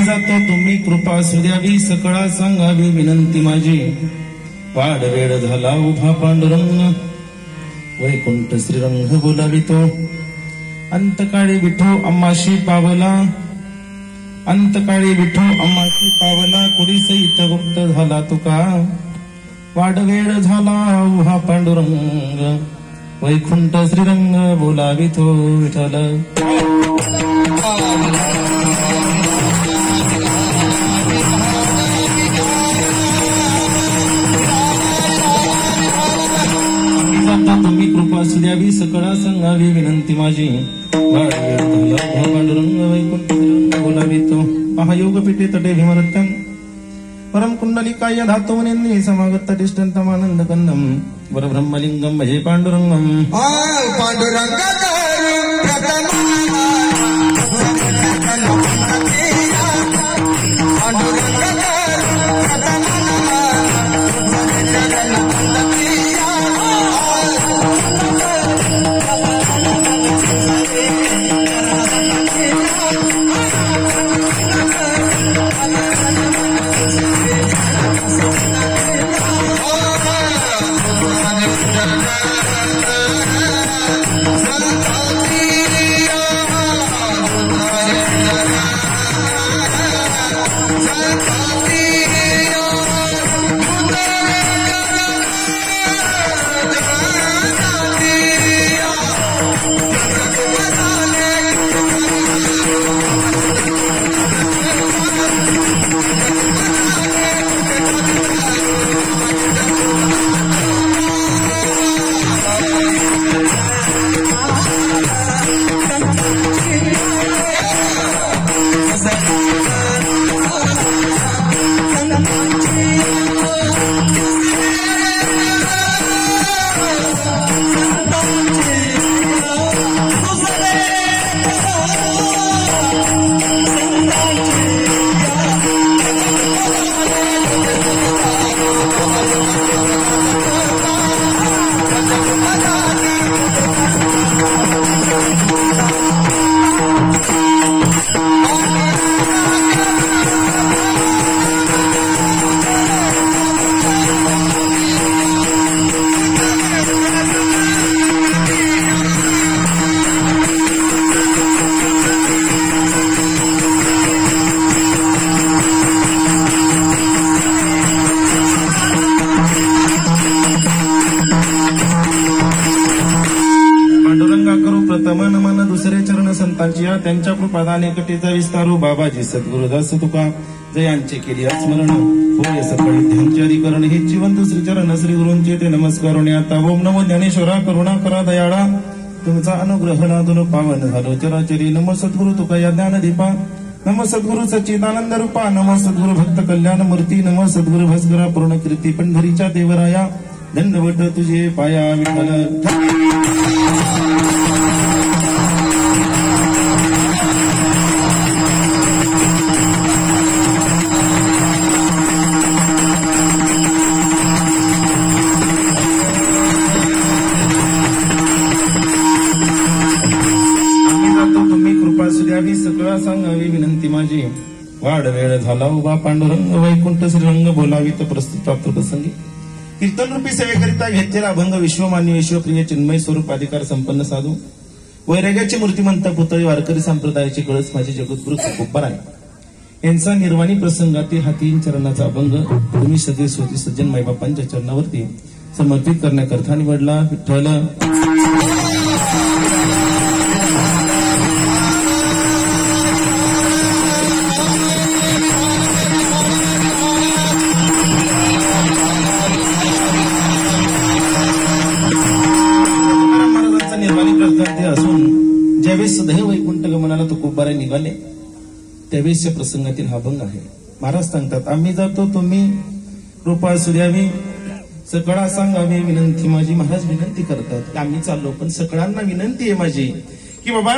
जातो तुम्ही कृपा सुद्यावी सकळा सांगावी विनंती माझी वाढ वेळ झाला उभा पांडुरंग वैकुंठ श्रीरंग बोलावितो अंतकाळी विठो अम्माशी पावला अंतकाळी विठो अम्माशी पावला कुडी सहित गुप्त झाला तुका वाढ वेळ झाला उभा पांडुरंग वैकुंठ श्रीरंग बोलावितो विठ्ठल तुम्ही कृपा सुद्यावी सकळा सांगावी विनंती माझी वाढ वेळ झाला पांडुरंग वैकुंठ श्रीरंग बोलावितो महायोग पीठे तटे भीमरत्तम परम कुंडलिकाय धातुवनेन्नी समागत तिष्ठन्तमानंद कंदम वर ब्रह्मलिंगम भजे पांडुरंगम पांडुरंग त्यांच्या कृपादाने कटीचा विस्तारू बाबाजी सद्गुरुदास तुका जयांचे केली स्मरण होय सकाळी ध्यानचारी करण हे जिवंत श्रीचरण श्री गुरूंचे ते नमस्कारोने आता ओम नमो ज्ञानेश्वरा करुणा करा दयाळा तुमचा अनुग्रह नादून पावन झालो चराचरी नमो सद्गुरु तुका या ज्ञानदीपा नमो सद्गुरु सच्चिदानंद रूपा नमो सद्गुरु भक्त कल्याण मूर्ती नमो सद्गुरु भस्करा पूर्ण कीर्ती पंढरीच्या देवराया दंडवट तुझे पाया विठ्ठल सकळा सांगावी विनंती माझी वाढ वेळ झाला उभा पांडुरंग वैकुंठ श्रीरंग बोलावित प्रस्तुत प्राप्त प्रसंगी कीर्तन रूपी सेवेकरिता घेतलेला अभंग विश्वमान्य विश्वप्रिय चिन्मय स्वरूप अधिकार संपन्न साधू वैराग्याची मूर्तिमंत पुतळी वारकरी संप्रदायाची कळस माझे जगद्गुरु तुकोबार आहे यांचा निर्वाणी प्रसंगातील हा 3 चरणाचा अभंग तुम्ही सगळे स्वती सज्जन मायबापांच्या चरणावरती समर्पित करण्याकरता निवडला विठ्ठल ज्यावेळेस सदैव वैकुंठ गमनाला तुकोबारा निघाले त्यावेळेसच्या प्रसंगातील हा अभंग आहे महाराज सांगतात आम्ही जातो तुम्ही कृपा सुद्यावी सकळा सांगावी विनंती माझी महाराज विनंती करतात आम्ही चाललो पण सकळांना विनंती आहे माझी की बाबा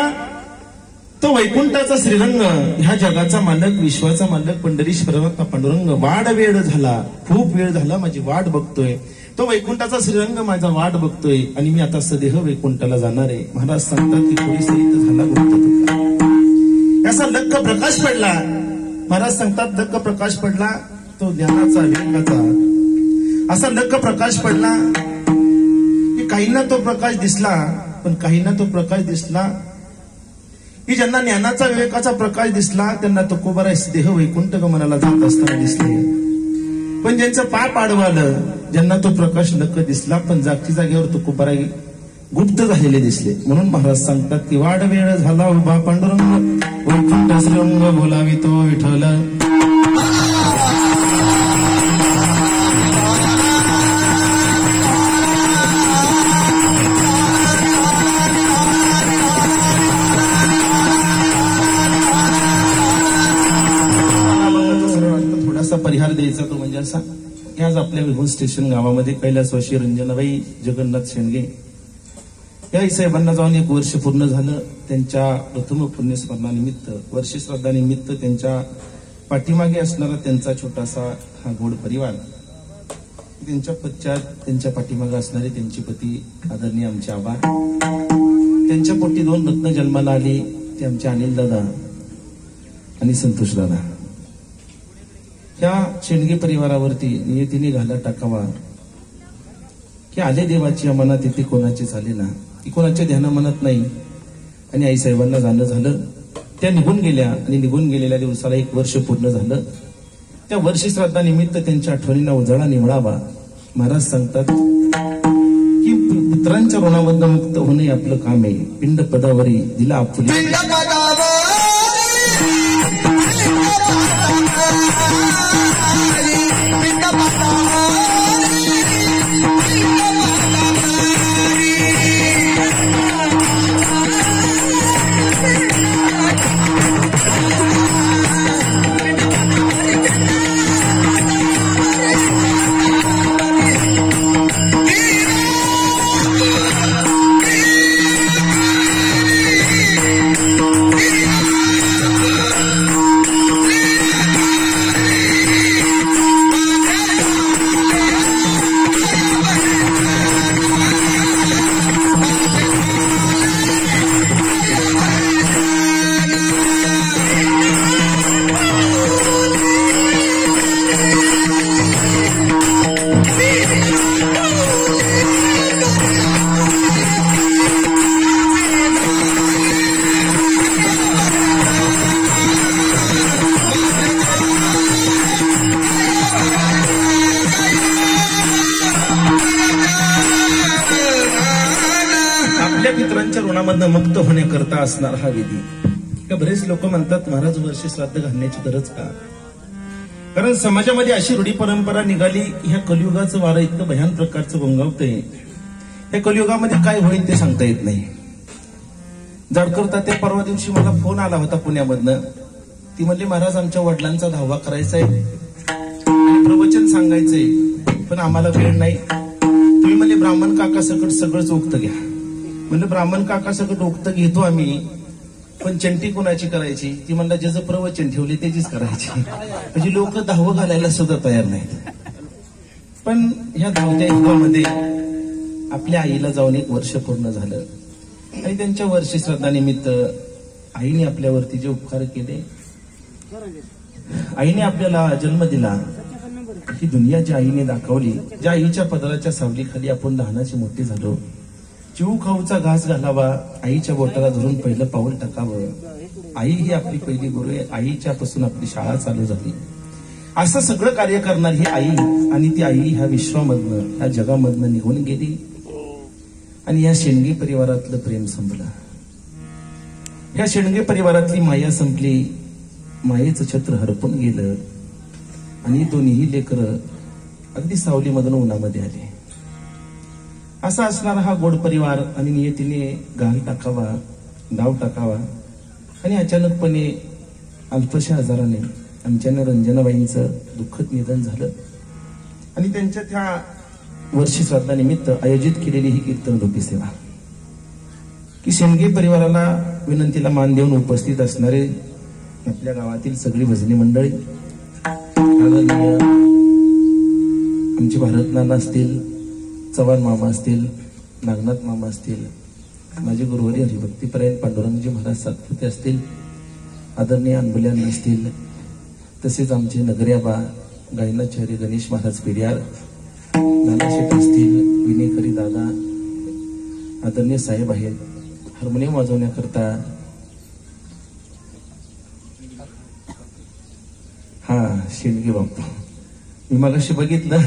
तो वैकुंठाचा श्रीरंग ह्या जगाचा मालक विश्वाचा मालक पंढरीश्वराचा पांडुरंग वाढ वेळ झाला खूप वेळ झाला माझी वाट बघतोय तो वैकुंठाचा श्रीरंग माझा वाट बघतोय आणि मी आता सदेह वैकुंठाला जाणार आहे महाराज सांगतात की थोडी सहित झाला गुप्त तुका याचा लक्क प्रकाश पडला महाराज सांगतात लख प्रकाश पडला तो ज्ञानाचा विवेकाचा, असा लख प्रकाश पडला की काहींना तो प्रकाश दिसला, पण काहींना तो प्रकाश दिसला की ज्यांना ज्ञानाचा विवेकाचा प्रकाश दिसला त्यांना तो तुकोबाराय देह वैकुंठ गमनाला जात असताना दिसले. पण ज्यांचं पाप आडवालं, ज्यांना तो प्रकाश लख दिसला पण जागची जागेवर तो तुकोबाराय गुप्त झालेले दिसले. म्हणून महाराज सांगतात की वाढ वेळ झाला उभा पांडुरंग, वैकुंठ श्रंग बोलावी तो विठ्ठल. थोडासा परिहार द्यायचा तो म्हणजे असा की आज आपल्या विभून स्टेशन गावामध्ये कैलासवासी रंजनाबाई जगन्नाथ शेंडगे या साहेबांना जाऊन 1 वर्ष पूर्ण झालं. त्यांच्या प्रथम पुण्यस्मरणानिमित्त, वर्षश्राद्धानिमित्त त्यांच्या पाठीमागे असणारा त्यांचा छोटासा हा गोड परिवार, त्यांच्या पश्चात त्यांच्या पाठीमागे असणारे त्यांचे पती आदरणीय आमचे आबा, त्यांच्या पोटी 2 रत्न जन्माला आली, ते आमचे अनिल दादा आणि संतोष दादा. त्या शेंडगे परिवारावरती नियतीने घाला टाकावा की आले देवाची मनात येते कोणाची झाले ना, की कोणाच्या ध्याना मनात नाही. आणि आईसाहेबांना जाणं झालं, त्या निघून गेल्या आणि निघून गेलेल्या दिवसाला 1 वर्ष पूर्ण झालं. त्या वर्षश्राद्धानिमित्त त्यांच्या आठवणींना उजाळा निवळावा. महाराज सांगतात की पुत्रांच्या ऋणामधनं मुक्त होणे आपलं काम आहे. पिंड पदावरी दिला आपुली, मुक्त होण्याकरता असणार हा विधी. बरेच लोक म्हणतात महाराज वर्षी श्राद्ध घालण्याची गरज का? कारण समाजामध्ये अशी रूढी परंपरा निघाली, ह्या कलियुगाचं वारं इतकं भयान प्रकारचं गोंगावतंय, या कलियुगामध्ये काय होईल ते सांगता येत नाही. जडकरता त्या परवा दिवशी मला फोन आला होता पुण्यामधनं. ती म्हणली महाराज आमच्या वडिलांचा 10वा करायचा आहे, प्रवचन सांगायचंय, पण आम्हाला वेळ नाही. तुम्ही म्हणले ब्राह्मण काका सकट सगळंच उक्त घ्या. म्हणजे ब्राह्मण काका सकट उक्त घेतो आम्ही, पण चंटी कोणाची करायची? ती म्हणला ज्याचं प्रवचन ठेवले त्याचीच करायची. म्हणजे लोक 10वं घालायला सुद्धा तयार नाहीत. पण ह्या धावत्या युगामध्ये आपल्या आईला जाऊन 1 वर्ष पूर्ण झालं आणि त्यांच्या वर्षी श्राद्धानिमित्त आईने आपल्यावरती जे उपकार केले, आईने आपल्याला जन्म दिला, ही दुनिया ज्या आईने दाखवली, ज्या आईच्या पदराच्या सावलीखाली आपण लहानाची मोठी झालो, चिऊ खाऊचा घास घालावा, आईच्या बोटाला धरून पहिलं पाऊल टाकावं, आई ही आपली पहिली गुरु आहे, आईच्या पासून आपली शाळा चालू झाली, असं सगळं कार्य करणार ही आई. आणि ती आई ह्या विश्वामधनं, ह्या जगामधनं निघून गेली आणि या शेंडगे परिवारातलं प्रेम संपलं. ह्या शेंडगे परिवारातली माया संपली, मायेचं छत्र हरपून गेलं आणि दोन्ही लेकरं अगदी सावलीमधून उन्हामध्ये आले. असा असणारा हा गोड परिवार आणि नियतीने गाल टाकावा, डाव टाकावा आणि अचानकपणे अल्पशा आजाराने आमच्या रंजनाबाईंचं दुःखद निधन झालं. आणि त्यांच्या त्या वर्षी श्राद्धानिमित्त आयोजित केलेली ही कीर्तन रूपी सेवा, की शेंडगे परिवाराला विनंतीला मान देऊन उपस्थित असणारे आपल्या गावातील सगळी भजनी मंडळी, आमचे भारत नाना असतील, चव्हाण मामा असतील, नागनाथ मामा असतील, माझे गुरुवारी हरिभक्तीपरायण पांडुरंगजी महाराज सातपुते असतील, आदरणीय अनबुल्यांना असतील, तसेच आमचे नगऱ्याबा गायनाचार्य गणेश महाराज पेरियार, नानाशेठ असतील, विनेकरी दादा, आदरणीय साहेब आहेत. हार्मोनियम वाजवण्याकरता शेंडगे बाप्पा. मी मगाशी बघितलं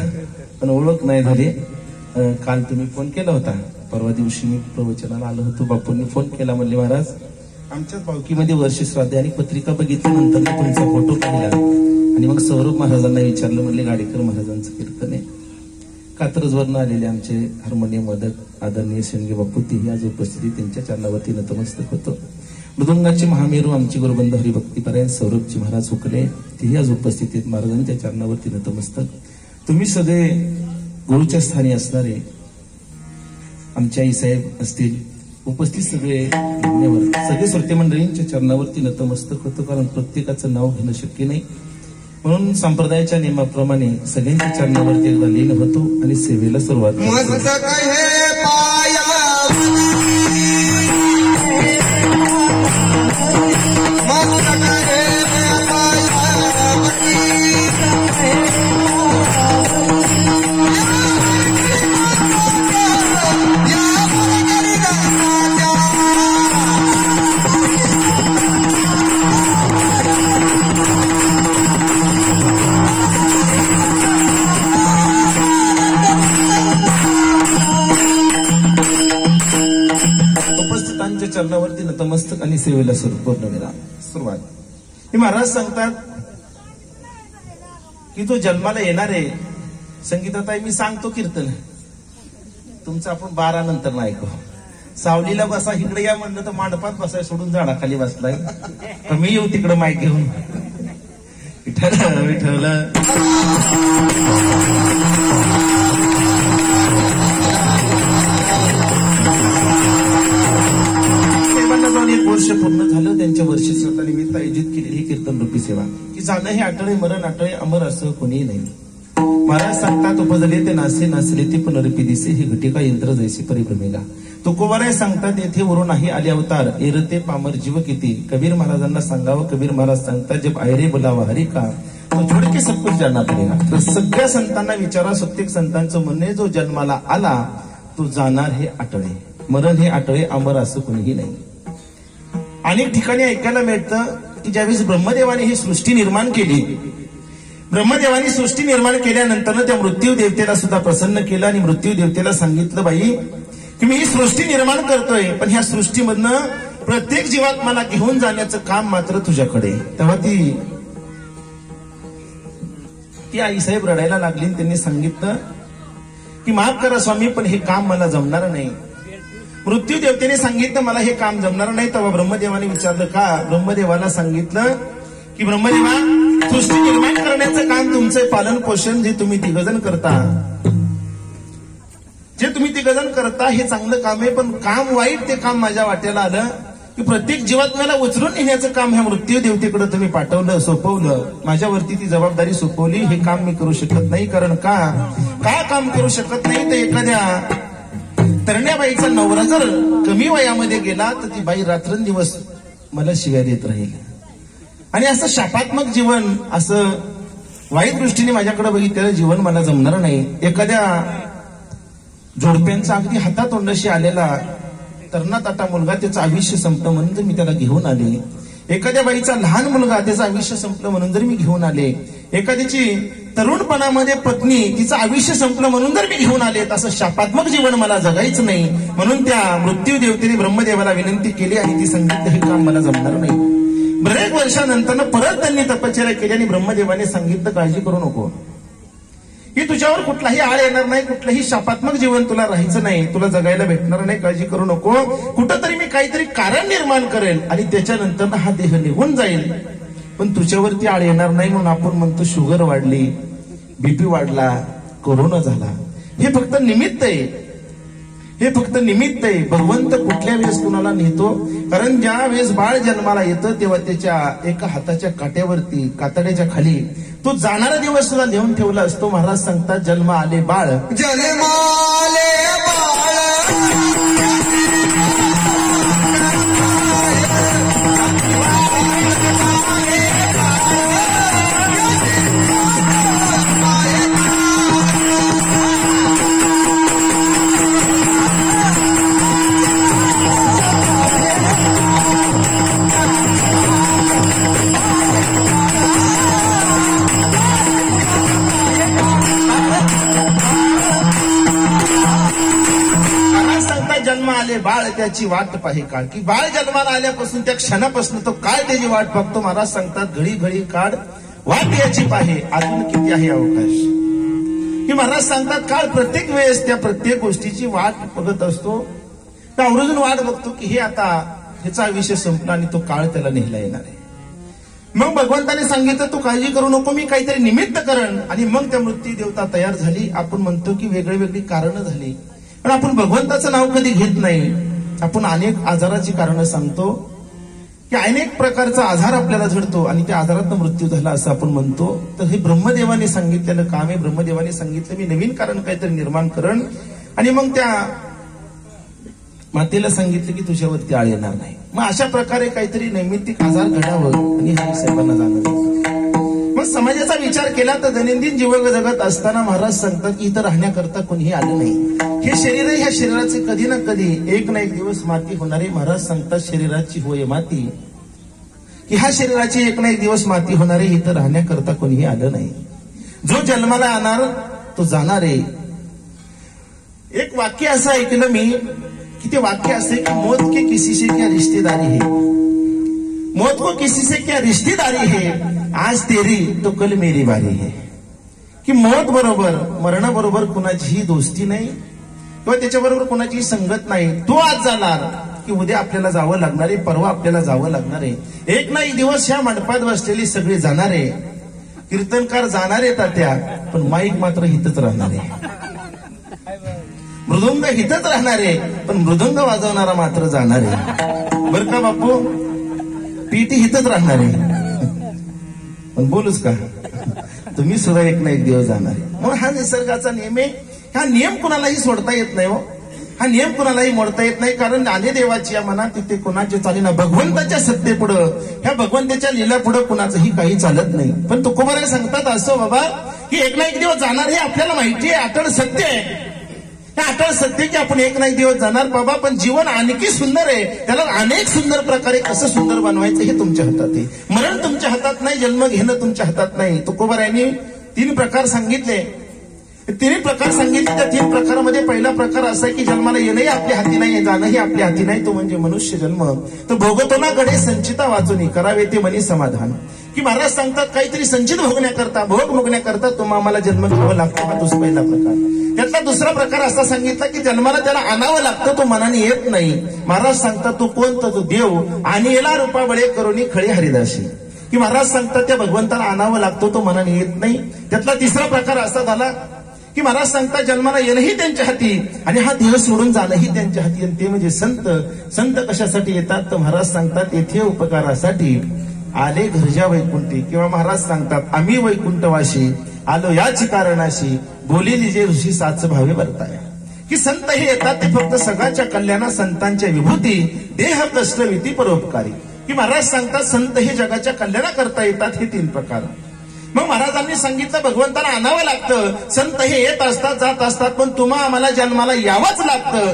पण ओळख नाही झाली. काल तुम्ही फोन केला होता, परवा दिवशी मी प्रवचनाला आलो होतो, बापूंनी फोन केला, म्हणले महाराज आमच्याच बावकीमध्ये वर्ष श्राद्ध आणि पत्रिका बघितल्यानंतर तुमचा फोटो पाहिला आणि मग सौरभ महाराजांना विचारलं, म्हणले गाडेकर महाराजांचं कीर्तन आहे. कात्रजवरनं आलेले आमचे हार्मोनियम वादक आदरणीय शेंडगे बापू, तेही आज उपस्थिती, त्यांच्या चरणावरती नतमस्तक होतो. मृदुंगाचे महामेरू आमचे गुरुबंध हरिभक्तीपरायण सौरभजी महाराज हुकले, तेही आज उपस्थित आहेत, महाराजांच्या चरणावरती नतमस्तक. तुम्ही सगळे गुरुच्या स्थानी असणारे आमच्या आईसाहेब असतील, उपस्थित सगळे मान्यवर, सगळे श्रोते मंडळींच्या चरणावरती नतमस्तक होतं, कारण प्रत्येकाचं नाव घेणं शक्य नाही. म्हणून संप्रदायाच्या नियमाप्रमाणे सगळ्यांच्या चरणावरती एकदा लीन होतो आणि सेवेला सुरुवात चरणावरती नतमस्तक आणि सेवेला सुरुवात. हे महाराज सांगतात की तो जन्माला येणार आहे. संगीताताई मी सांगतो कीर्तन तुमचं आपण 12 नंतर नाही ऐकू. सावलीला बसा, इकडे या म्हणलं तर मांडपात बसाय सोडून झाडाखाली बसलाय, तर मी येऊ तिकडे माईक घेऊन. विठ्ठल विठ्ठल एक वर्ष पूर्ण झालं. त्यांच्या वर्षश्राद्धानिमित्त आयोजित केलेली ही कीर्तन रूपी सेवा, की जाणं हे आटळे मरण आटळे अमर असं कोणीही नाही. महाराज सांगतात, उपजले ते नासे नासले ते पुनरपी दिसे, ही घटिका यंत्र जैसे परिभ्रमेला. तुकोबाराय सांगतात, येथे वरून नाही आले अवतार, एरते पामर जीव किती. कबीर महाराजांना सांगावं, कबीर महाराज सांगतात, जब आयरे बोलावा हरी का तो छोड़ के सब कुछ जानना पडेगा. तर सगळ्या संतांना विचारा, प्रत्येक संतांचं म्हणणे, जो जन्माला आला तो जाणार हे आटळे, मरण हे आटळे अमर असं कोणीही नाही. अनेक ठिकाणी ऐकायला मिळतं की ज्यावेळेस ब्रह्मदेवाने ही सृष्टी निर्माण केली, ब्रह्मदेवाने सृष्टी निर्माण केल्यानंतर त्या मृत्यू देवतेला सुद्धा प्रसन्न केलं आणि मृत्यू देवतेला सांगितलं, बाई की मी ही सृष्टी निर्माण करतोय, पण ह्या सृष्टीमधनं प्रत्येक जीवात मला घेऊन जाण्याचं काम मात्र तुझ्याकडे. तेव्हा ती आईसाहेब रडायला लागली. त्यांनी सांगितलं की माफ करा स्वामी, पण हे काम मला जमणार नाही. मृत्यू देवतेने सांगितलं मला हे काम जमणार नाही. तेव्हा ब्रह्मदेवाने विचारलं का? ब्रह्मदेवाला सांगितलं की ब्रह्मदेवा, सृष्टी निर्माण करण्याचं काम तुमचं पालन पोषण जे तुम्ही तिघजण करता, हे चांगलं काम आहे, पण काम वाईट ते काम माझ्या वाट्याला आलं की प्रत्येक जीवात्म्याला उचलून नेण्याचं काम ह्या मृत्यू देवतेकडे तुम्ही पाठवलं, सोपवलं, माझ्यावरती ती जबाबदारी सोपवली. हे काम मी करू शकत नाही. कारण का काम करू शकत नाही? तर एखाद्या तरण्याबाईचा नवरा जर कमी वयामध्ये गेला तर ती बाई रात्रंदिवस मला शिव्या देत राहील. आणि असं शापात्मक जीवन, असं वाईट दृष्टीने माझ्याकडे बघितलेलं जीवन मला जमणार नाही. एखाद्या जोडप्यांचा अगदी हातातोंडाशी आलेला तरणाताटा मुलगा, त्याचं आयुष्य संपलं म्हणून जर मी त्याला घेऊन आले, एखाद्या बाईचा लहान मुलगा त्याचं आयुष्य संपलं म्हणून जर मी घेऊन आले, एखाद्याची तरुणपणामध्ये पत्नी तिचं आयुष्य संपलं म्हणून जर मी घेऊन आले, तसं शापात्मक जीवन मला जगायचं नाही. म्हणून त्या मृत्यू देवतेने ब्रह्मदेवाला विनंती केली आणि ती सांगितलं हे काम मला जमणार नाही. बरेच वर्षानंतर परत त्यांनी तपश्चर्या केली आणि ब्रह्मदेवाने सांगितलं काळजी करू नको, की तुझ्यावर कुठलाही आळ येणार नाही, कुठलंही शापात्मक जीवन तुला राहायचं नाही, तुला जगायला भेटणार नाही, काळजी करू नको. कुठंतरी मी काहीतरी कारण निर्माण करेल आणि त्याच्यानंतर हा देह निघून जाईल, पण तुझ्यावरती आळ येणार नाही. म्हणून आपण म्हणतो शुगर वाढली, बीपी वाढला, कोरोना झाला, हे फक्त निमित्त आहे, हे फक्त निमित्त आहे. भगवंत कुठल्या वेळेस कुणाला नेतो? कारण ज्या वेळेस बाळ जन्माला येतं तेव्हा त्याच्या एका हाताच्या काट्यावरती, कातड्याच्या खाली तो जाणारा दिवस सुद्धा लिहून ठेवला असतो. महाराज सांगतात, जन्म आले बाळ, जन्माले बाळ जन्म आले बाळ त्याची वाट पाहे काळ, की बाळ जन्माला आल्यापासून त्या क्षणापासून तो काय त्याची वाट बघतो. महाराज सांगतात घडी घडी काळ वाट याची पाहे, अजून किती आहे अवकाश. की महाराज सांगतात काळ प्रत्येक वेळेस त्या प्रत्येक गोष्टीची वाट बघत असतो. तर आवर्जून वाट बघतो की हे आता ह्याचा विषय संपला आणि तो काळ त्याला नेहला येणार आहे. मग भगवंताने सांगितलं तू काळजी करू नको, मी काहीतरी निमित्त करण. आणि मग त्या मृत्यू देवता तयार झाली. आपण म्हणतो की वेगळी वेगळी कारणं झाली, पण आपण भगवंताचं नाव कधी घेत नाही. आपण अनेक आजाराची कारणं सांगतो की अनेक प्रकारचा आजार आपल्याला झडतो आणि त्या आजारातनं मृत्यू झाला असं आपण म्हणतो. तर हे ब्रह्मदेवाने सांगितलेलं काम आहे. ब्रह्मदेवाने सांगितलं मी नवीन कारण काहीतरी निर्माण करण. आणि मग त्या मातेला सांगितलं की तुझ्यावरती आळ येणार नाही. मग अशा प्रकारे काहीतरी नैमित्तिक आजार घडावं आणि हरिसाहेबांना जाणवलं. मग समाजाचा विचार केला तर दैनंदिन जीवन जगत असताना महाराज सांगतात की इथं राहण्याकरता कोणीही आलं नाही. हे शरीर ह्या शरीराचे कधी ना कधी एक ना एक दिवस माती होणारे. महाराज सांगतात शरीराची होय माती, की ह्या शरीराची एक ना एक दिवस माती होणारे. इथं राहण्याकरता कोणीही आलं नाही. जो जन्माला येणार तो जाणार आहे. एक वाक्य असं ऐकलं मी कि ते वाक्य असे की मौत के किसी से क्या रिश्तेदारी है, मौत को किसी से क्या रिश्तेदारी है, आज तेरी तो कल मेरी बारी है. की मौत बरोबर मरणाबरोबर कुणाचीही दोस्ती नाही किंवा त्याच्याबरोबर कुणाचीही संगत नाही. तो आज जाणार की उद्या आपल्याला जावं लागणार आहे, परवा आपल्याला जावं लागणार आहे. एक ना एक दिवस ह्या मंडपात बसलेली सगळे जाणार आहे. कीर्तनकार जाणार आहे तात्या, पण माईक मात्र हितच राहणार आहे. मृदुंग हितच राहणार आहे, पण मृदुंग वाजवणारा मात्र जाणार आहे. बर का बापू, पीटी हितच राहणार आहे, पण बोलूच का तुम्ही सुद्धा एक ना एक दिवस जाणार आहे. म्हणून हा निसर्गाचा नियम आहे. हा नियम कुणालाही सोडता येत नाही हो. हा नियम कुणालाही मोडता येत नाही. कारण ज्ञानेदेवाची या मनात तिथे कुणाचे चालेना. भगवंताच्या सत्तेपुढं, ह्या भगवंताच्या लीला पुढं कुणाचंही काही चालत नाही. पण तुकोबाराय सांगतात असं बाबा की एक ना एक दिवस जाणार हे आपल्याला माहिती आहे, अटळ सत्य आहे. हे अटळ सत्य की आपण एक ना एक दिवस जाणार बाबा. पण जीवन आणखी सुंदर आहे, त्याला अनेक सुंदर प्रकारे कसं सुंदर बनवायचं हे तुमच्या हातात आहे. मरण तुमच्या हातात नाही, जन्म घेणं तुमच्या हातात नाही. तुकोबारायांनी 3 प्रकार सांगितले. 3 प्रकार सांगितले. त्या 3 प्रकारामध्ये पहिला प्रकार असा आहे की जन्माला येणंही आपल्या हाती नाही, जाणंही आपल्या हाती नाही. तो म्हणजे मनुष्य जन्म. तर भोगतोनाकडे संचिता वाचून करावे ते मनी समाधान. की महाराज सांगतात काहीतरी संचित भोगण्याकरता, भोग भोगण्याकरता तुम्हाला जन्म घ्यावा लागतो. हा तोच पहिला प्रकार. त्यातला दुसरा प्रकार असा सांगितला की जन्माला त्याला आणावं लागतं, तो मनाने येत नाही. महाराज सांगतात तो कोण, तो देव. आणि याला रूपा बळे करुणी खळी हरिदासी. की महाराज सांगतात त्या भगवंताला आणावं लागतो, तो मनाने येत नाही. त्यातला तिसरा प्रकार असा झाला की महाराज सांगतात जन्माला येणंही त्यांच्या हाती आणि हा देह सोडून जाणंही त्यांच्या हाती. आणि ते म्हणजे संत. संत कशासाठी येतात तर महाराज सांगतात येथे उपकारासाठी आले घरच्या वैकुंठी. किंवा महाराज सांगतात आम्ही वैकुंठवाशी आलो याची कारणाशी, बोलेली जे ऋषी साच भावे वर्ताय. की संत हे येतात ते फक्त सगळ्याच्या कल्याणा, संतांच्या विभूती, देह कष्ट विती परोपकारी. की महाराज सांगतात संत हे जगाच्या कल्याणा करता येतात. हे 3 प्रकार. मग महाराजांनी सांगितलं भगवंताला आणावं लागतं. संत हे येत असतात, जात असतात, पण तुम्हा आम्हाला जन्माला यावंच लागतं.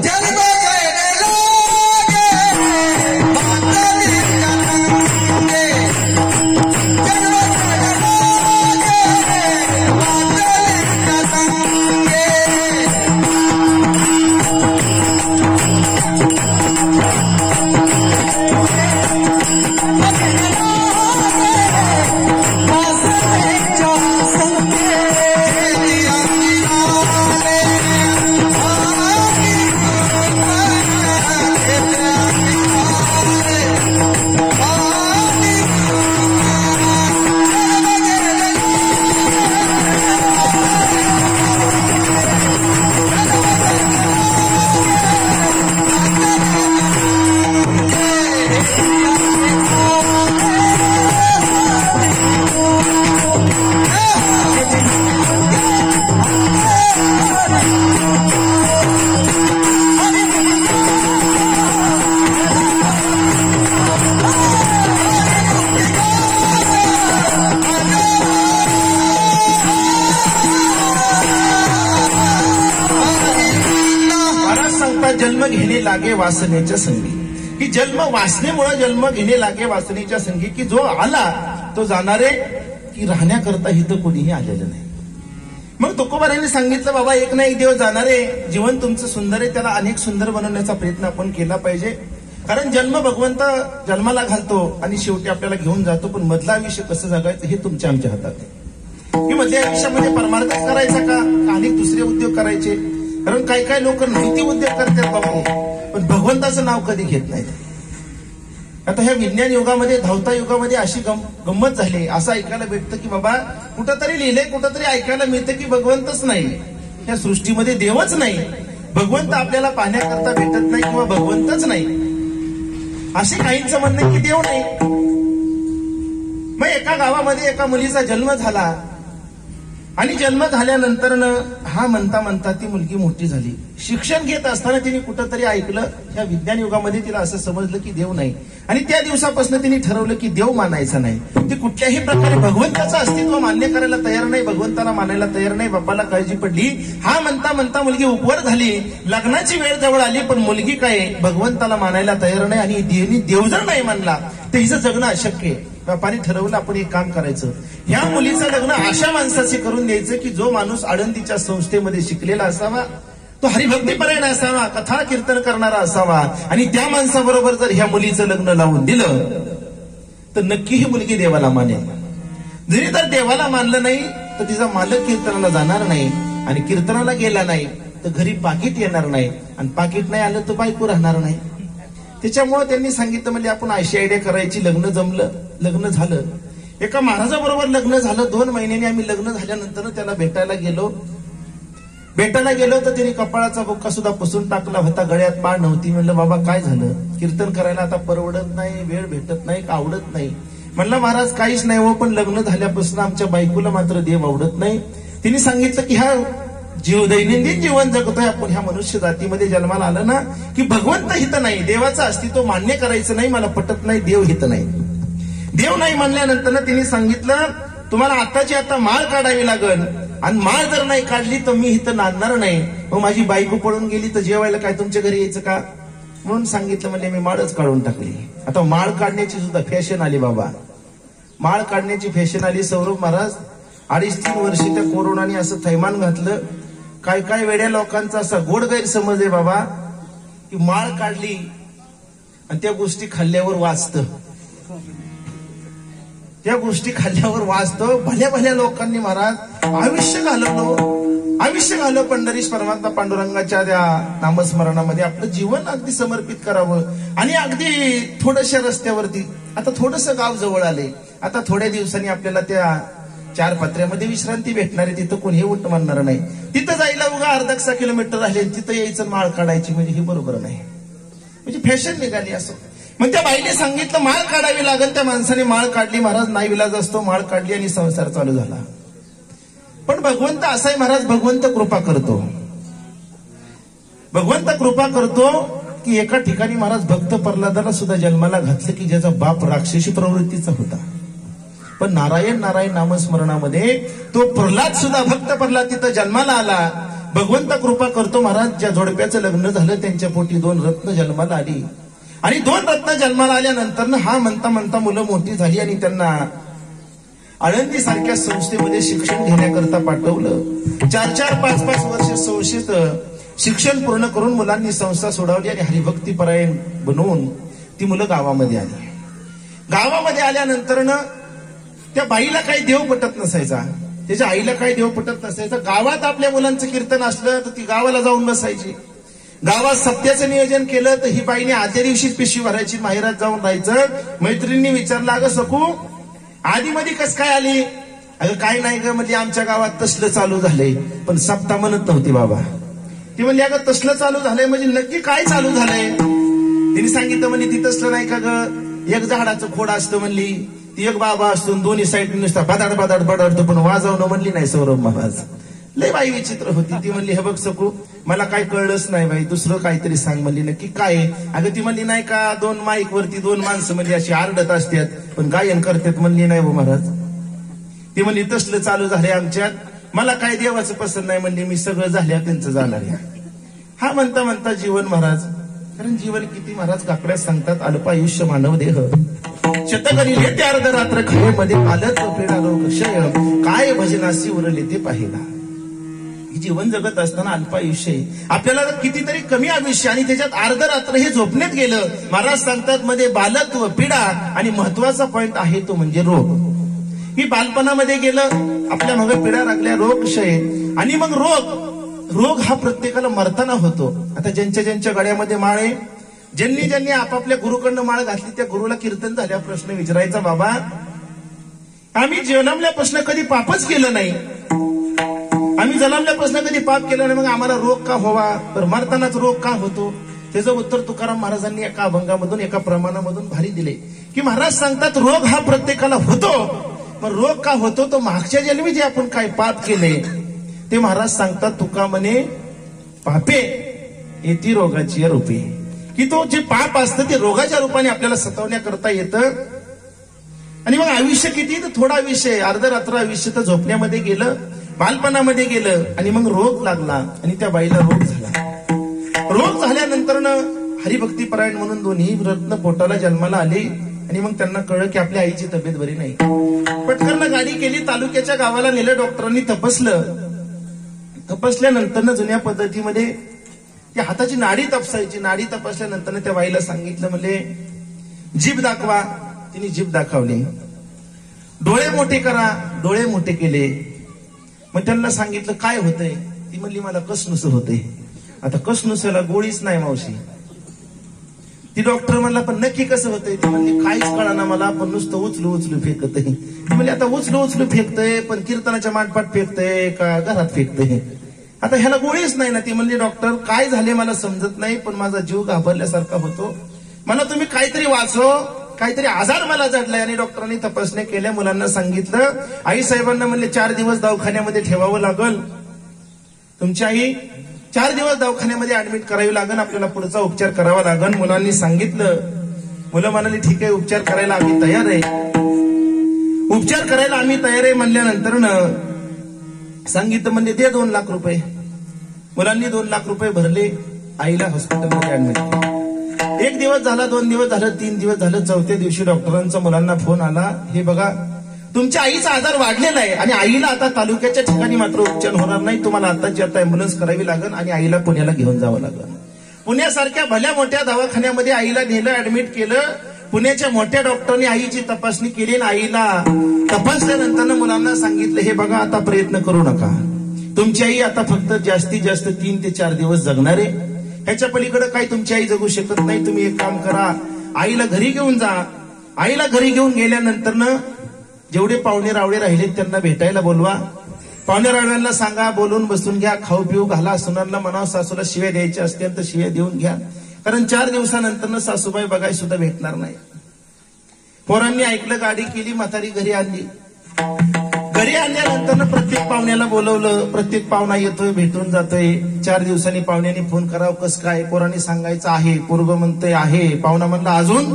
जन्म घेणे लागे वासनेच्या संगी. की जन्म वासनेमुळे जन्म घेणे लागे वासनेच्या संगी. की जो आला तो जाणारे, की राहण्याकरता इथं कोणीही आलेलं नाही. मग तुकोबारांनी सांगितलं, बाबा एक ना एक दिवस जाणार आहे, जीवन तुमचं सुंदर आहे, त्याला अनेक सुंदर बनवण्याचा प्रयत्न आपण केला पाहिजे. कारण जन्म भगवंत जन्माला घालतो आणि शेवटी आपल्याला घेऊन जातो, पण मधलं आयुष्य कसं जगायचं हे तुमच्या आमच्या हातात आहे. की मधल्या आयुष्यामध्ये परमार्थच करायचा का अनेक दुसरे उद्योग करायचे? कारण काही काही लोक नैतिक उद्योग करतात बाबू, पण भगवंताचं नाव कधी घेत नाहीत. आता ह्या विज्ञान युगामध्ये, धावता युगामध्ये अशी गंमत झाली, असं ऐकायला भेटतं की बाबा कुठंतरी लिहिलंय, कुठंतरी ऐकायला मिळतं की भगवंतच नाही, या सृष्टीमध्ये देवच नाही, भगवंत आपल्याला पाहण्याकरता भेटत नाही किंवा भगवंतच नाही, असे काहींचं म्हणणं आहे की देव नाही. मग एका गावामध्ये एका मुलीचा जन्म झाला आणि जन्म झाल्यानंतर हा म्हणता म्हणता ती मुलगी मोठी झाली. शिक्षण घेत असताना तिने कुठंतरी ऐकलं, या विज्ञान युगामध्ये तिला असं समजलं की देव नाही, आणि त्या दिवसापासून तिने ठरवलं की देव मानायचा नाही. ती कुठल्याही प्रकारे भगवंताचं अस्तित्व मान्य करायला तयार नाही, भगवंताला मानायला तयार नाही. बाप्पाला काळजी पडली, हा म्हणता म्हणता मुलगी उपवर झाली, लग्नाची वेळ जवळ आली, पण मुलगी काय भगवंताला मानायला तयार नाही, आणि देव जर नाही मानला तर हिचं जगणं अशक्य आहे. बापाने ठरवलं आपण एक काम करायचं, ह्या मुलीचं लग्न अशा माणसाशी करून द्यायचं की जो माणूस आळंदीच्या संस्थेमध्ये शिकलेला असावा, तो हरिभक्तीपरायण असावा, कथा कीर्तन करणारा असावा, आणि त्या माणसाबरोबर जर ह्या मुलीचं लग्न लावून दिलं तर नक्की ही मुलगी देवाला मानेल. जरी तर देवाला मानलं नाही तर तिचा मालक कीर्तनाला जाणार नाही, आणि कीर्तनाला गेला नाही तर घरी पाकिट येणार नाही, आणि पाकिट नाही आलं तर बायको राहणार नाही. त्याच्यामुळे त्यांनी सांगितलं, म्हणजे आपण अशी आयडिया करायची. लग्न जमलं, लग्न झालं, एका महाराजाबरोबर लग्न झालं. 2 महिन्यांनी आम्ही लग्न झाल्यानंतर त्याला भेटायला गेलो तर त्याने कपाळाचा बुक्का सुद्धा पुसून टाकला होता, गळ्यात पाळ नव्हती. म्हणलं बाबा काय झालं? कीर्तन करायला आता परवडत नाही, वेळ भेटत नाही, आवडत नाही. म्हणलं महाराज काहीच नाही हो, पण लग्न झाल्यापासून आमच्या बायकोला मात्र देव आवडत नाही. तिने सांगितलं की ह्या दैनंदिन जीवन जगतोय आपण, ह्या मनुष्य जातीमध्ये जन्माला आलं ना की भगवंत हित नाही, देवाचं अस्तित्व मान्य करायचं नाही, मला पटत नाही, देव हित नाही. देव नाही म्हणल्यानंतर तिने सांगितलं, तुम्हाला आताची आता माळ काढावी लागल, आणि माळ जर नाही काढली तर मी इथं नांदणार नाही. मग माझी बायको पळून गेली तर जेवायला काय तुमच्या घरी यायचं का? म्हणून सांगितलं, म्हणजे मी माळच काढून टाकली. आता माळ काढण्याची सुद्धा फॅशन आली बाबा, माळ काढण्याची फॅशन आली. सौरभ महाराज 2.5-3 वर्ष त्या कोरोनाने असं थैमान घातलं. काय काय वेड्या लोकांचा असा गोड गैरसमज आहे बाबा की माळ काढली आणि त्या गोष्टी खाल्ल्यावर वाचतं, त्या गोष्टी खाल्ल्यावर वाचतं. भल्या भल्या लोकांनी महाराज आयुष्य घालवलं पंढरीश परमात्मा पांडुरंगाच्या त्या नामस्मरणामध्ये आपलं जीवन अगदी समर्पित करावं. आणि अगदी थोड्याशा रस्त्यावरती आता थोडंसं गाव जवळ आले, आता थोड्या दिवसांनी आपल्याला त्या 4 पत्र्यामध्ये विश्रांती भेटणार आहे, तिथं कोणी उठ म्हणणार नाही. तिथं जायला उगा अर्धा किलोमीटर राहिले, तिथं यायचं माळ काढायची, म्हणजे हे बरोबर नाही, म्हणजे फॅशन निघाली असं. मग त्या बाईने सांगितलं माळ काढावी लागेल. त्या माणसाने माळ काढली. महाराज नाही विलाज असतो, माळ काढली आणि संसार चालू झाला. पण भगवंत असाय महाराज, भगवंत कृपा करतो. भगवंत कृपा करतो की एका ठिकाणी महाराज भक्त प्रल्हादाला सुद्धा जन्माला घातलं की ज्याचा बाप राक्षसी प्रवृत्तीचा होता, पण नारायण नारायण नामस्मरणामध्ये तो प्रल्हाद सुद्धा भक्त प्रल्हाद तिथं जन्माला आला. भगवंत कृपा करतो महाराज. ज्या जोडप्याचं लग्न झालं त्यांच्या पोटी 2 रत्न जन्माला आली, आणि 2 रत्न जन्माला आल्यानंतर हा म्हणता म्हणता मुलं मोठी झाली, आणि त्यांना आळंदी सारख्या संस्थेमध्ये शिक्षण घेण्याकरता पाठवलं. 4-4, 5-5 वर्ष संस्थेत शिक्षण पूर्ण करून मुलांनी संस्था सोडवली, आणि हरिभक्तीपरायण बनवून ती मुलं गावामध्ये आली. गावामध्ये आल्यानंतर त्या बाईला काही देव पटत नसायचा, त्याच्या आईला काही देव पटत नसायचा. गावात आपल्या मुलांचं कीर्तन असलं तर ती गावाला जाऊन बसायची. गावात सत्याचं नियोजन केलं तर ही बाईने आदल्या दिवशीच पिशवी भरायची, माहेरात जाऊन राहायचं. मैत्रिणींनी विचारलं, अगं सकू आधी मध्ये कस काय आली? अगं काय नाही ग, म्हणजे आमच्या गावात तसलं चालू झालंय. पण सप्ता म्हणत नव्हती बाबा. ती म्हणली, अगं तसलं चालू झालंय म्हणजे नक्की काय चालू झालंय? तिने सांगितलं, म्हणजे ती तसलं नाही का ग, एक झाडाचं खोड असतं म्हणली, ती एक बाबा असतो, दोन्ही साईड नुसता बदाड बदाड बडाडतो, पण वाजवणं म्हणली नाही. सौरभ महाराज लय बाई विचित्र होती. ती म्हणली, हे बघ सकू मला काय कळलंच नाही बाई, दुसरं काहीतरी सांग. म्हणली, नक्की काय? अगं ती म्हणली, नाही का 2 माईक वरती 2 माणसं म्हणजे अशी आरडत असतात पण गायन करतात. म्हणली, नाही हो महाराज. ती म्हणली, तसलं चालू झालंय आमच्यात, मला काय देवाचं पसंत नाही. म्हणली, मी सगळं झाल्या त्यांचं जाणार आहे. हा म्हणता म्हणता जीवन महाराज, कारण जीवन किती महाराज काकड्यात सांगतात, अल्पायुष्य मानव देह शतकरी लेते अर्ध रात्र खरेमध्ये आलत पेडा लोक क्षय, काय भजनासी उरले ते पाहिला. जीवन जगत असताना अल्पायुष्य आहे, आपल्याला कितीतरी कमी आयुष्य आणि त्याच्यात अर्ध रात्र हे झोपण्यात गेलं. महाराज सांगतात मध्ये बालत्व, पीडा आणि महत्वाचा पॉइंट आहे तो म्हणजे रोग. ही बालपणामध्ये गेलं, आपल्या मागे पिढ्या लागल्या, रोग क्षय आणि मग रोग हा प्रत्येकाला मरताना होतो. आता ज्यांच्या ज्यांच्या गळ्यामध्ये माळ आहे, ज्यांनी आपापल्या गुरुकडनं माळ घातली त्या गुरुला कीर्तन झाल्यावर प्रश्न विचारायचा, बाबा आम्ही जन्मल्यापासून कधी पापच केलं नाही, आम्ही जन्मल्यापासून कधी पाप केलं नाही, मग आम्हाला रोग का व्हावा, तर मरतानाच रोग का होतो? त्याचं उत्तर तुकाराम महाराजांनी एका अभंगामधून एका प्रमाणामधून भारी दिले की महाराज सांगतात रोग हा प्रत्येकाला होतो. मग रोग का होतो? तो मागच्या जन्मी जे आपण काय पाप केले ते महाराज सांगतात, तुका म्हणे पापे येती रोगाची रूपे, की तो जे पाप असतं ते रोगाच्या रूपाने आपल्याला सतावण्याकरता येतं. आणि मग आयुष्य किती? तर थोडा विषय, अर्ध रात्र आयुष्य तर झोपण्यामध्ये गेलं, बालपणामध्ये गेलं आणि मग रोग लागला आणि त्या बाईला रोग झाला. रोग झाल्यानंतर हरिभक्ती परायण म्हणून दोन्ही रत्न पोटाला जन्माला आले आणि मग त्यांना कळलं की आपल्या आईची तब्येत बरी नाही. पटकन गाडी केली, तालुक्याच्या गावाला नेलं, डॉक्टरांनी तपासल्यानंतर जुन्या पद्धतीमध्ये त्या हाताची नाडी तपासायची. नाडी तपासल्यानंतर त्या बाईला सांगितलं, म्हणजे जीभ दाखवा. तिने जीभ दाखवली. डोळे मोठे करा, डोळे मोठे केले. मग त्यांना सांगितलं काय होतंय? ती म्हणली मला कसनुस होतंय. आता कसनुसाला गोळीच नाही मावशी. ती डॉक्टर म्हणला पण नक्की कसं होतंय? ती म्हणली काहीच कळना मला, पण नुसतं उचलू फेकतय. ती म्हणली आता उचलू फेकतय, पण कीर्तनाच्या मांडपाट फेकतय का घरात फेकतय? आता ह्याला गोळीच नाही ना. ती म्हणली डॉक्टर काय झाले मला समजत नाही, पण माझा जीव घाबरल्यासारखा होतो, मला तुम्ही काहीतरी वाचव, काहीतरी आजार मला जडलाय. आणि डॉक्टरांनी तपासण्या केल्या, मुलांना सांगितलं. आई साहेबांना म्हणले 4 दिवस दवाखान्यामध्ये ठेवावं लागल, तुमची आई 4 दिवस दवाखान्यामध्ये ऍडमिट करावी लागेल, आपल्याला पुढचा उपचार करावा लागेल. मुलांनी सांगितलं. मुलं म्हणाली ठीक आहे, उपचार करायला आम्ही तयार आहे. उपचार करायला आम्ही तयार आहे म्हणल्यानंतर सांगितलं म्हणजे दे 2 लाख रुपये. मुलांनी 2 लाख रुपये भरले, आईला हॉस्पिटलमध्ये ऍडमिट केलं. 1 दिवस झाला, 2 दिवस झालं, 3 दिवस झालं. 4थ्या दिवशी डॉक्टरांचा मुलांना फोन आला, हे बघा तुमच्या आईचा आजार वाढलेला आहे आणि आईला आता तालुक्याच्या ठिकाणी मात्र उपचार होणार नाही, तुम्हाला आताची आता अँब्युलन्स करावी लागेल आणि आईला पुण्याला घेऊन जावं लागेल. पुण्यासारख्या भल्या मोठ्या दवाखान्यामध्ये आईला नेलं, ऍडमिट केलं. पुण्याच्या मोठ्या डॉक्टरने आईची तपासणी केली आणि आईला तपासल्यानंतर मुलांना सांगितलं, हे बघा आता प्रयत्न करू नका, तुमची आई आता फक्त जास्तीत जास्त 3 ते 4 दिवस जगणार आहे, ह्याच्या पलीकडे काही तुमची आई जगू शकत नाही. तुम्ही एक काम करा, आईला घरी घेऊन जा. आईला घरी घेऊन गेल्यानंतर जेवढे पाहुणे रावळे राहिले त्यांना भेटायला बोलवा. पाहुणे रावळ्यांना सांगा, बोलून बसून घ्या, खाऊ पिऊ घाला. सुनांना म्हणावं सासूला शिव्या द्यायच्या असतील तर शिव्या देऊन घ्या, कारण 4 दिवसानंतर सासूबाई बघाय सुद्धा भेटणार नाही. पोरांनी ऐकलं, गाडी केली, म्हातारी घरी आणली. घरी आणल्यानंतर प्रत्येक पाहुण्याला बोलवलं. प्रत्येक पाहुणा येतोय, भेटून जातोय. 4 दिवसांनी पाहुण्याने फोन करावं, कसं काय? पोरांनी सांगायचं आहे. पोरग म्हणतोय आहे. पाहुणा म्हणला अजून?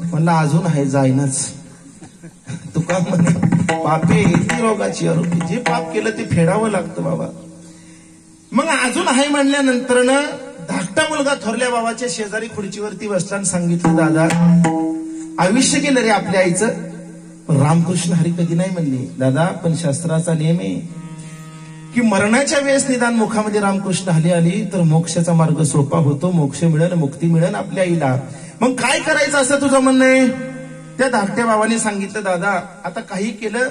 म्हणला अजून आहे, जाईनच. तुका म्हणे पापे येते रोगाची आरोपी, जे पाप केलं ते फेडावं लागतं बाबा. मग अजून आहे म्हणल्यानंतर धाकटा मुलगा थोरल्या बाबाच्या शेजारी खुर्चीवरती बसला आणि सांगितलं, दादा आयुष्य गेलं रे आपल्या आईचं, पण रामकृष्ण हरी कधी नाही म्हणली. दादा पण शास्त्राचा नियम आहे की मरणाच्या वेळेस निदान मुखामध्ये रामकृष्ण हरी आली तर मोक्षाचा मार्ग सोपा होतो, मोक्ष मिळेल, मुक्ती मिळेल आपल्या आईला. मग काय करायचं असं तुझं म्हणणं आहे? त्या धाकट्या बाबाने सांगितलं, दादा आता काही केलं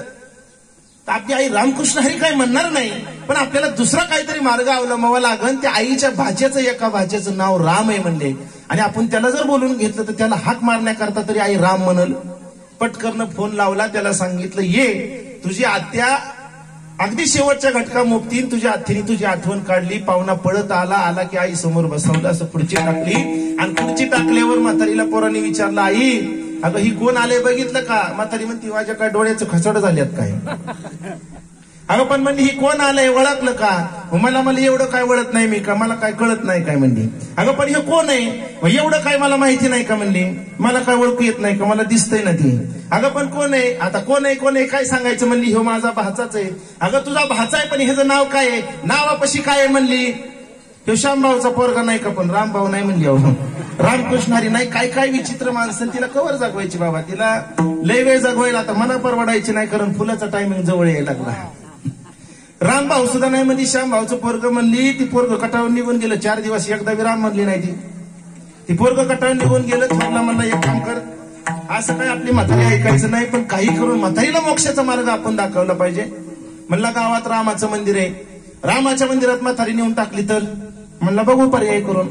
तर आपली आई रामकृष्ण हरी काही म्हणणार नाही, पण आपल्याला दुसरा काहीतरी मार्ग अवलंबावा लागेल. त्या आईच्या भाच्याचं, एका भाच्याचं नाव राम आहे म्हणले, आणि आपण त्याला जर बोलून घेतलं तर त्याला हाक मारण्याकरता तरी आई राम म्हणल. पटकरनं फोन लावला, त्याला सांगितलं, ये तुझी आत्या अगदी शेवटच्या घटका मुक्तीन, तुझ्या आत्याने तुझी आठवण काढली. पाहुणा पळत आला की आई समोर बसवलं, असं खुर्ची टाकली. आणि खुर्ची टाकल्यावर म्हातारीला पोरांनी विचारलं, आई अगं ही कोण आले बघितलं का? म्हातारी म्हणती, माझ्या काय डोळ्याचं खचड झाल्यात काय? अगं पण म्हणली, ही कोण आलंय ओळखलं का? मला एवढं काय वळत नाही मी का, मला काय कळत नाही काय म्हणली. अगं पण हे कोण आहे? एवढं काय मला माहिती नाही का म्हणली, मला काय ओळखू येत नाही का, मला दिसतंय ना ती. अगं पण कोण आहे? आता कोण आहे काय सांगायचं म्हणली, हो माझा भाचाच आहे. अगं तुझा भाचा आहे, पण ह्याचं नाव काय आहे? नावापाशी काय आहे म्हणली? तो श्यामभाऊचा पोरगा नाही का, पण रामभाऊ नाही म्हणली. अहो रामकृष्ण हरी नाही. काय काय विचित्र माणसं, तिला कवर जगवायची बाबा, तिला लय वेळ जगवायला आता मना परवडायची नाही, कारण फुलाचा टायमिंग जवळ यायला लागला. राम भाऊ सुद्धा नाही म्हणली. श्याम भाऊचं पोरग म्हणली. ती पोरग कटाळून निघून गेलं. 4 दिवस एकदा बी राम म्हणली नाही. ती पोरग कटाळून निघून गेलं. थोरला म्हणला एक काम कर, असं काय आपली म्हातारी ऐकायचं नाही, पण काही करून म्हातारीला मोक्षाचा मार्ग आपण दाखवला पाहिजे. म्हणला गावात रामाचं मंदिर आहे, रामाच्या मंदिरात म्हातारी नेऊन टाकली तर. म्हणला बघू पर्याय करून.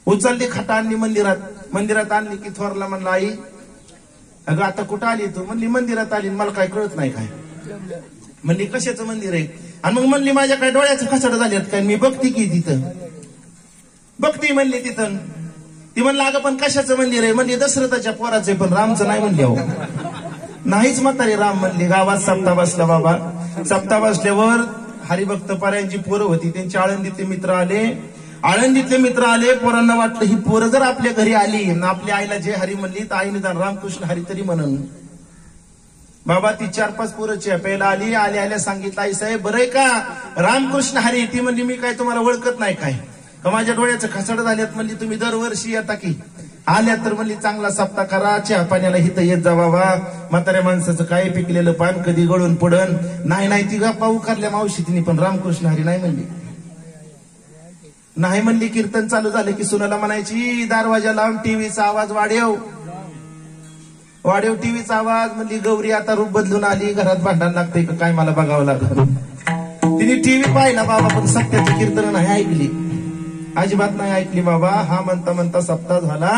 उचलली खाटा आणली मंदिरात आणली की थोरला म्हणला आई अगं आता कुठं आली तू? म्हणली मंदिरात आली. मला काय कळत नाही काय. म्हणली कशाचं मंदिर आहे? आणि मग म्हणली माझ्या काय डोळ्याचं खसाड झालेत काय, मी बघती की तिथं बघती म्हणली तिथं. ती म्हणलं अगं पण कशाचं मंदिर आहे? म्हणली दशरथाच्या पोराचं आहे, पण रामचं नाही म्हणली. अहो नाहीच म्हातारी राम म्हणली. गावात सप्ताह बसला बाबा. सप्ताह बसल्यावर हरिभक्त पाऱ्यांची पोरं होती, त्यांचे आळंदीतले मित्र आले. पोरांना वाटलं ही पोरं जर आपल्या घरी आली ना आपल्या आईला जे हरी म्हणली तर आई निदान रामकृष्ण हरी तरी म्हणून. बाबा ती 4-5 पोरं प्यायला आली. आल्या सांगितलं आई साहेब बरं आहे का रामकृष्ण हरी? ती म्हणली मी काय तुम्हाला ओळखत नाही काय? माझ्या डोळ्याचं खसाड झाल्यात. म्हणली तुम्ही दरवर्षी येता की? आल्या तर म्हणली चांगला सप्ताह करा, चहा पाण्याला हिथं येत जा बाबा. म्हाताऱ्या माणसाचं काय पिकलेलं पान कधी गळून पडन. नाही ती गप्पा उकारल्या मावशी तिने, पण रामकृष्ण हरी नाही म्हणली. नाही म्हणली. कीर्तन चालू झालं की सुनाला म्हणायची दरवाजा लावून टीव्हीचा आवाज वाढेव टीव्हीचा आवाज. म्हणली गौरी आता रूप बदलून आली, घरात भांडण लागतंय का काय मला बघावं लागलं. तिने टीव्ही पाहिला बाबा, पण सत्याची कीर्तन नाही ऐकली, अजिबात नाही ऐकली बाबा. हा म्हणता सप्ताह झाला.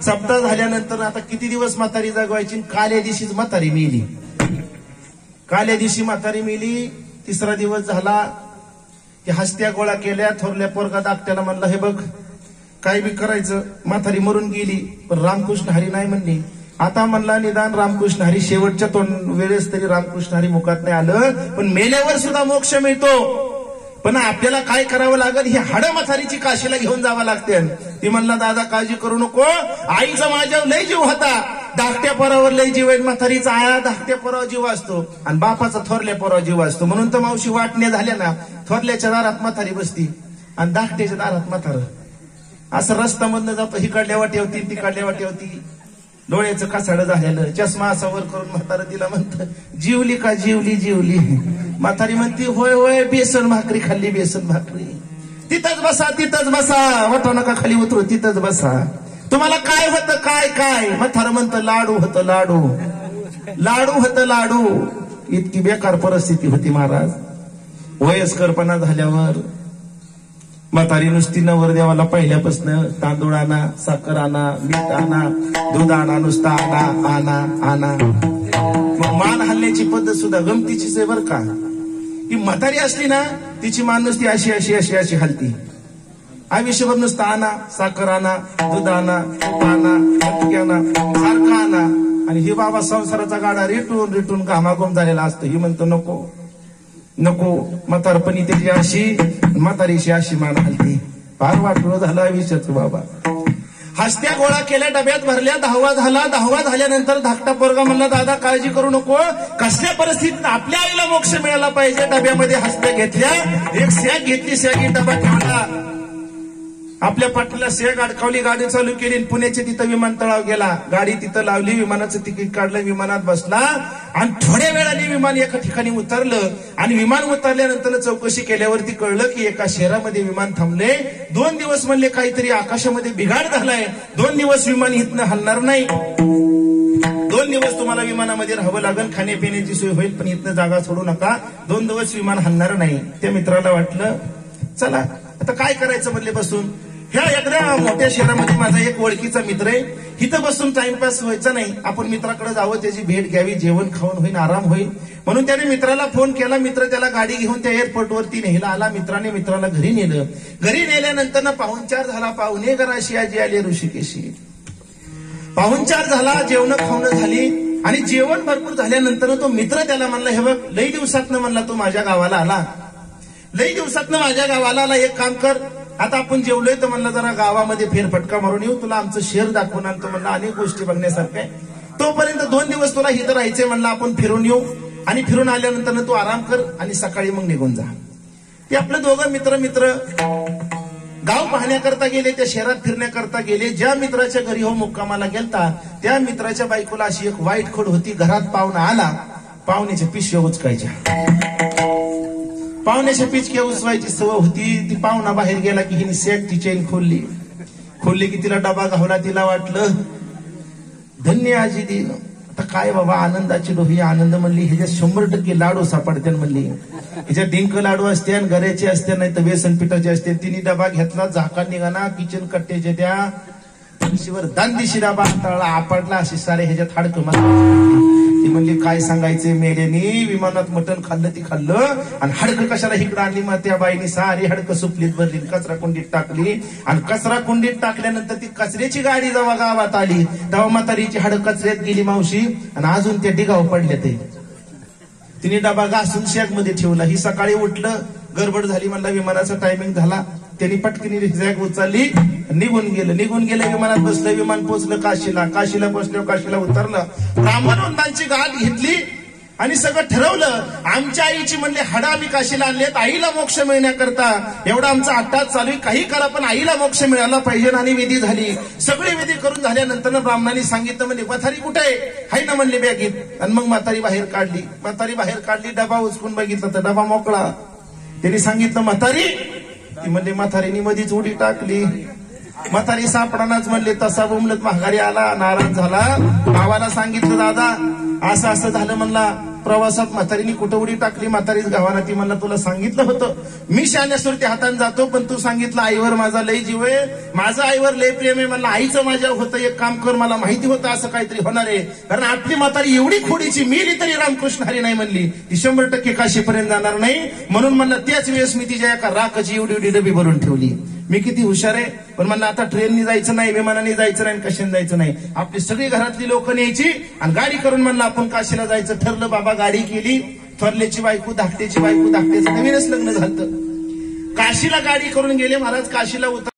सप्ताह झाल्यानंतर आता किती दिवस म्हातारी जगवायची? काल्या दिवशीच म्हातारी मेली. 3रा दिवस झाला की हस्त्या गोळा केल्या. थोरल्या पोरगा धाकट्याला म्हणला हे बघ काय बी करायचं, म्हातारी मरून गेली पण रामकृष्ण हरी नाही म्हणली. आता म्हणला निदान रामकृष्ण हरी शेवटच्या वेळेस तरी रामकृष्ण हरी मुखात नाही आलं, पण मेल्यावर सुद्धा मोक्ष मिळतो. पण आपल्याला काय करावं लागेल? ही हाडं म्हातारीची काशीला घेऊन जावं लागते. ती म्हणला दादा काळजी करू नको, आईचा माझ्यावर लय जीव होता, धाकट्या पोरावर लय जीव आहे. म्हातारीचा आया धाकट्या पोरावर जीव असतो आणि बापाचा थोरल्या पोरावर जीव असतो. म्हणून तर मावशी वाटण्या झाल्या ना, थोरल्याच्या दारात म्हातारी बसती आणि धाकट्याच्या दारात म्हातार. असं रस्ता मधनं जातो, हिकडल्या वाटी होती तिकडल्या वाटी होती. डोळ्याचं कासाड झालेलं, चष्मा असा वर करून म्हातारा तिला म्हणतं जीवली का? जीवली. म्हातारी म्हणती होय बेसन भाकरी खाल्ली, बेसन भाकरी. तिथंच बसा वाटा नका खाली उतरू, तिथंच बसा. तुम्हाला काय होतं? काय? म्हातारा म्हणतं लाडू होतं लाडू. इतकी बेकार परिस्थिती होती महाराज. वयस्करपणा झाल्यावर म्हातारी नुसती नवरदेवाला पहिल्यापासून तांदूळ आणा, साखर आणा, मीठ आणा, दूध आणा, नुसता आणा. मग मान हल्ल्याची पद्धत सुद्धा गमतीचीच आहे बरं का. ही म्हातारी असली ना तिची मान नुसती अशी हलती. आयुष्यभर नुसतं आणा, साखर आणा, दूध आणा, तूप आणा, सारखं आणा. आणि ही बाबा संसाराचा गाडा रेटून घामाघूम झालेला असतो. ही म्हणतो नको म्हातारपणी त्याची म्हातारीशी अशी मान हलती. फार वाटलं झालं आयुष्याचं बाबा. हस्त्या गोळा केल्या, डब्यात भरल्या. 10वा झाल्यानंतर धाकटा पोरगा म्हणला दादा काळजी करू नको, कसल्या परिस्थितीत आपल्या आईला मोक्ष मिळाला पाहिजे. डब्यामध्ये हस्त्या घेतल्या, एक सॅग घेतली, सॅगी डबा ठेवला. आपल्या पाठीला सॅग अडकावली, गाडी चालू केली. पुण्याच्या तिथं विमानतळावर गेला, गाडी तिथं लावली, विमानाचं तिकीट काढलं, विमानात बसला आणि थोड्या वेळाने विमान एका ठिकाणी उतरलं. आणि विमान उतरल्यानंतर चौकशी केल्यावरती कळलं की एका शहरामध्ये विमान थांबले. 2 दिवस म्हणले काहीतरी आकाशामध्ये बिघाड झालाय, 2 दिवस विमान इथनं हलणार नाही. 2 दिवस तुम्हाला विमानामध्ये राहावं लागेल, खाण्यापिण्याची सोय होईल, पण इथनं जागा सोडू नका. 2 दिवस विमान हलणार नाही. त्या मित्राला वाटलं चला आता काय करायचं म्हणले बसून. ह्या एखाद्या मोठ्या शहरामध्ये माझा एक ओळखीचा मित्र आहे, इथं बसून टाइमपास व्हायचा नाही, आपण मित्राकडे जावं, त्याची भेट घ्यावी, जेवण खाऊन होईल, आराम होईल. म्हणून त्याने मित्राला फोन केला. मित्र त्याला गाडी घेऊन त्या एअरपोर्टवरती नेला आला. मित्राला घरी नेलं. घरी नेल्यानंतर पाहुणचार झाला. पाहुणे घराशी आजी आली ऋषिकेशी. पाहुणचार झाला, जेवण खावणं झाली आणि जेवण भरपूर झाल्यानंतर तो मित्र त्याला म्हणला हे बघ लई दिवसातनं म्हणला तू माझ्या गावाला आला, एक काम कर, आता आपण जेवलोय तर म्हणलं जरा गावामध्ये फेरफटका मारून येऊ, तुला आमचं शहर दाखवून आणतो म्हणलं, अनेक गोष्टी बघण्यासारख्या आहे. तोपर्यंत 2 दिवस तुला इथं राहायचंय म्हणलं, आपण फिरून येऊ आणि फिरून आल्यानंतर तू आराम कर आणि सकाळी मग निघून जा. ते आपले दोघं मित्र गाव पाहण्याकरता गेले, त्या शहरात फिरण्याकरता गेले. ज्या मित्राच्या घरी हो मुक्कामाला गेलता त्या मित्राच्या बायकोला अशी एक वाईट खोड होती. घरात पाहुणा आला, पाहुण्याच्या पिशव्या उचकायच्या. पाहुण्याच्या पिचक्या उचवायची सवय होती. ती पाहुणा बाहेर गेला की हिने सॅकची चेन खोलली की तिला डबा घावला. तिला वाटलं धन्य आजी दी. आता काय बाबा आनंदाची डोही आनंद म्हणली. ह्याच्यात 100% लाडू सापडत्यान म्हणली. ह्याच्यात डिंक लाडू असते आणि गऱ्याचे असते, नाही तर बेसन पिठाचे असते. तिने डबा घेतला, झाका निघाना, किचन कट्ट्याच्या त्या फरशीवर दांदीशी डबा हाताळला, आपडला. अशी सारे ह्याच्यात हाडकं मला. ती म्हणली काय सांगायचे मेल्यानी, विमानात मटण खाल्लं ती खाल्लं आणि हाडकं कशाला इकडं आणली. मग त्या बाईनी सारी हाडकं सुपलीत भरली, कचरा कुंडीत टाकली. आणि कचरा कुंडीत टाकल्यानंतर ती कचऱ्याची गाडी जेव्हा गावात आली तेव्हा म्हातारीची हाडं कचऱ्यात गेली मावशी, आणि अजून त्या डिगाव पडल्या. ते तिने डबा घासून शॅक मध्ये ठेवला. ही सकाळी उठलं, गडबड झाली, म्हणला विमानाचा टायमिंग झाला. त्यांनी पटकन सॅक उचलली, निघून गेलं. विमानात बसलं, विमान पोहोचलं काशीला पोहोचलं, काशीला उतरलं. ब्राह्मण वंदांची गाठ घेतली आणि सगळं ठरवलं. आमच्या आईची म्हणले हाडं आम्ही काशीला आणलेत आईला मोक्ष मिळण्याकरता. एवढा आमचा अट्टाच चालू आहे, काही करा पण आईला मोक्ष मिळाला पाहिजे. आणि विधी झाली. सगळी विधी करून झाल्यानंतर ब्राह्मणांनी सांगितलं म्हणजे म्हातारी कुठे आहे ना म्हणले बॅगीत. आणि मग म्हातारी बाहेर काढली. डबा उचकून बघितला तर डबा मोकळा. त्यांनी सांगितलं म्हातारी. ती म्हणले म्हातारीने मधीच उडी टाकली. म्हातारी सापडानाच म्हणले. तसा बोंबलत माघारी आला, नाराज झाला. भावाला सांगितलं दादा असं झालं. म्हणला प्रवासात म्हातारीने कुठं उडी टाकली. म्हातारीच गावाला. ती म्हणला तुला सांगितलं होतं मी शाण्यासुरती हाताने जातो, पण तू सांगितलं आईवर माझा लय जीव आहे, माझं आईवर लय प्रेम आहे. म्हणलं आईचं माझ्या होतं, एक काम कर, मला माहिती होतं असं काहीतरी होणार आहे. कारण आपली म्हातारी एवढी खोडीची, मेली तरी रामकृष्ण हरी नाही म्हणली. ती 100% काशीपर्यंत जाणार नाही. म्हणून म्हणलं त्याच वेळेस मी तिच्या एका राखची एवढी डबी भरून ठेवली. मी किती हुशार आहे. पण म्हणलं आता ट्रेननी जायचं नाही, विमानाने जायचं नाही, कशाने जायचं नाही. आपली सगळी घरातली लोक न्यायची आणि गाडी करून म्हणलं आपण काशीला जायचं ठरलं. बाबा गाडी केली. थोरल्याची बायको धाकट्याचं नवीनच लग्न झालं. काशीला गाडी करून गेले महाराज. काशीला उतर